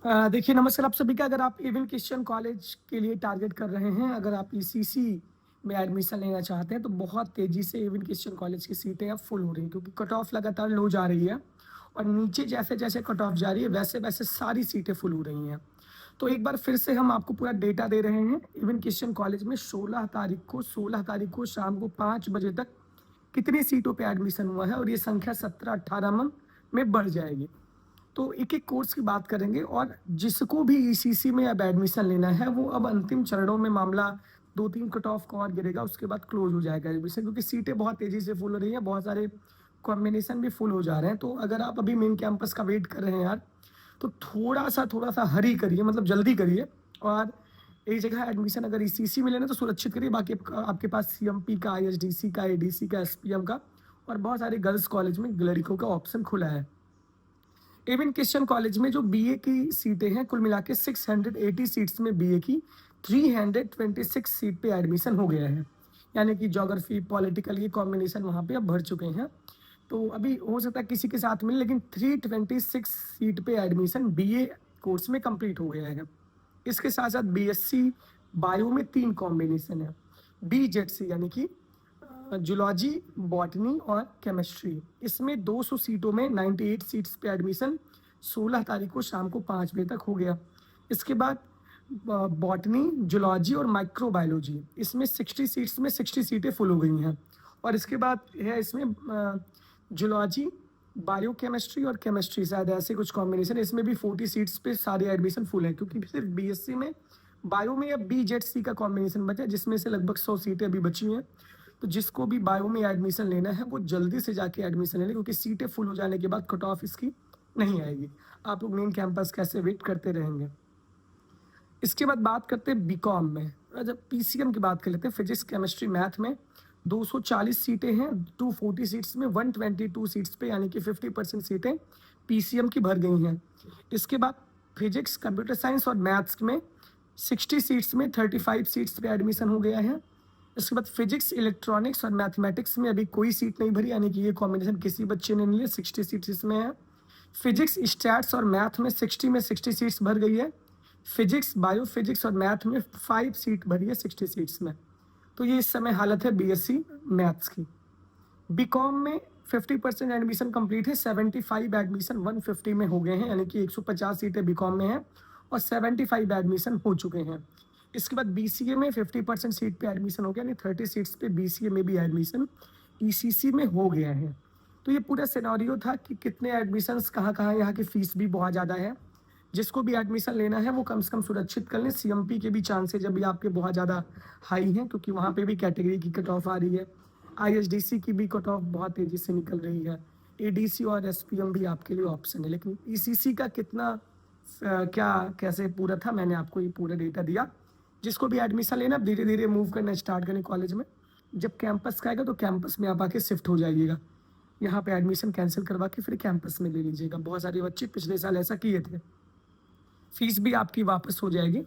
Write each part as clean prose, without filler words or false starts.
देखिए नमस्कार आप सभी का। अगर आप इवन क्रिश्चियन कॉलेज के लिए टारगेट कर रहे हैं, अगर आप ईसीसी में एडमिशन लेना चाहते हैं तो बहुत तेज़ी से इवन क्रिश्चियन कॉलेज की सीटें अब फुल हो रही हैं, क्योंकि कट ऑफ लगातार लो जा रही है और नीचे जैसे-जैसे कट ऑफ जा रही है वैसे-वैसे सारी सीटें फुल हो रही हैं। तो एक बार फिर से हम आपको पूरा डेटा दे रहे हैं। इवन क्रिश्चियन कॉलेज में 16 तारीख को शाम को 5 बजे तक कितनी सीटों पे एडमिशन हुआ है और ये संख्या 17-18 में बढ़ जाएगी। तो एक-एक कोर्स की बात करेंगे और जिसको भी ईसीसी में अब एडमिशन लेना है, वो अब अंतिम चरणों में मामला 2-3 कट ऑफ का और गिरेगा, उसके बाद क्लोज़ हो जाएगा एडमिशन, क्योंकि सीटें बहुत तेज़ी से फुल हो रही हैं, बहुत सारे कॉम्बिनेशन भी फुल हो जा रहे हैं। तो अगर आप अभी मेन कैंपस का वेट कर रहे हैं यार, तो थोड़ा-सा हरी करिए, मतलब जल्दी करिए और एक जगह एडमिशन अगर ईसीसी में लेना है तो सुरक्षित करिए, बाकी आपके पास सीएमपी का, आईएसडीसी का, एडीसी का, एसपीएम का और बहुत सारे गर्ल्स कॉलेज में लड़कियों का ऑप्शन खुला है। इवन क्रिश्चियन कॉलेज में जो बीए की सीटें हैं, कुल मिला के 680 सीट्स में बीए की 326 सीट पे एडमिशन हो गया है। यानी कि ज्योग्राफी, पॉलिटिकल ये कॉम्बिनेशन वहाँ पे अब भर चुके हैं। तो अभी हो सकता है किसी के साथ मिले, लेकिन 326 सीट पे एडमिशन बीए कोर्स में कंप्लीट हो गया है। इसके साथ-साथ बीएससी बायो में 3 कॉम्बिनेशन है। बीजेडसी यानी कि जूलॉजी, बॉटनी और केमिस्ट्री। इसमें 200 सीटों में 98 सीट्स पे एडमिशन 16 तारीख को शाम को 5 बजे तक हो गया। इसके बाद बॉटनी, जूलॉजी और माइक्रोबायोलॉजी, इसमें 60 सीट्स में 60 सीटें फुल हो गई हैं। और इसके बाद है इसमें जूलॉजी, बायोकेमिस्ट्री और केमिस्ट्री, शायद ऐसे कुछ कॉम्बिनेशन, इसमें भी 40 सीट्स पे सारे एडमिशन फुल है, क्योंकि सिर्फ बीएससी में बायो में अब बीजेडसी का कॉम्बिनेशन बचा है, जिसमें से लगभग 100 सीटें अभी बची हैं। तो जिसको भी बायो में एडमिशन लेना है वो जल्दी से जाके एडमिशन ले लें, क्योंकि सीटें फुल हो जाने के बाद कट ऑफ इसकी नहीं आएगी। आप लोग मेन कैंपस कैसे वेट करते रहेंगे। इसके बाद बात करते हैं बीकॉम में। जब पीसीएम की बात कर लेते हैं, फिजिक्स, केमिस्ट्री, मैथ में 240 सीटें हैं, 240 सीट्स में 122 सीट्स पे यानी कि 50% सीटें पीसीएम की भर गई हैं। इसके बाद फिजिक्स, कंप्यूटर साइंस और मैथ्स में 60 सीट्स में 35 सीट्स पे एडमिशन हो गया है। इसके बाद फिजिक्स, इलेक्ट्रॉनिक्स और मैथमेटिक्स में अभी कोई सीट नहीं भरी, यानी कि ये कॉम्बिनेशन किसी बच्चे ने नहीं लिया, 60 सीट्स इसमें है। फिजिक्स, स्टैट्स और मैथ में 60 सीट्स भर गई है। फिजिक्स, बायोफिजिक्स और मैथ में 5 सीट भरी है 60 सीट्स में। तो ये इस समय हालत है बीएससी मैथ्स की। बीकॉम में 50% एडमिशन कंप्लीट है, 75 एडमिशन 150 में हो गए हैं, यानी कि 150 सीटें बीकॉम में हैं और 75 एडमिशन हो चुके हैं। इसके बाद बीसीए में 50% सीट पे एडमिशन हो गया, यानी 30 सीट्स पे बीसीए में भी एडमिशन ईसीसी में हो गया है। तो ये पूरा सिनेरियो था कि कितने एडमिशन्स कहाँ-कहाँ, यहाँ की फीस भी बहुत ज़्यादा है। जिसको भी एडमिशन लेना है वो कम से कम सुरक्षित कर लें। सीएमपी के भी चांसेज अभी आपके बहुत ज़्यादा हाई हैं, क्योंकि वहाँ पे भी कैटेगरी की कट ऑफ आ रही है। आईएसडीसी की भी कट ऑफ बहुत तेज़ी से निकल रही है। एडीसी और एसपीएम भी आपके लिए ऑप्शन है, लेकिन ईसीसी का कितना क्या कैसे पूरा था, मैंने आपको ये पूरा डेटा दिया। जिसको भी एडमिशन लेना, धीरे-धीरे मूव करना स्टार्ट करें कॉलेज में। जब कैंपस का आएगा तो कैंपस में आप आके शिफ्ट हो जाइएगा। यहाँ पे एडमिशन कैंसल करवा के फिर कैंपस में ले लीजिएगा। बहुत सारे बच्चे पिछले साल ऐसा किए थे। फीस भी आपकी वापस हो जाएगी।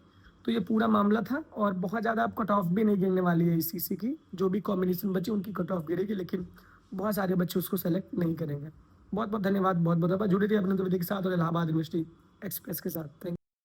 तो ये पूरा मामला था और बहुत ज़्यादा अब कट ऑफ भी नहीं गिरने वाली है ईसीसी की। जो भी कॉम्बिनेशन बचे उनकी कट ऑफ गिरेगी, लेकिन बहुत सारे बच्चे उसको सेलेक्ट नहीं करेंगे। बहुत-बहुत धन्यवाद, बहुत-बहुत जुड़े रहिए अपने द्विवेदी के साथ और इलाहाबाद यूनिवर्सिटी एक्सप्रेस के साथ। थैंक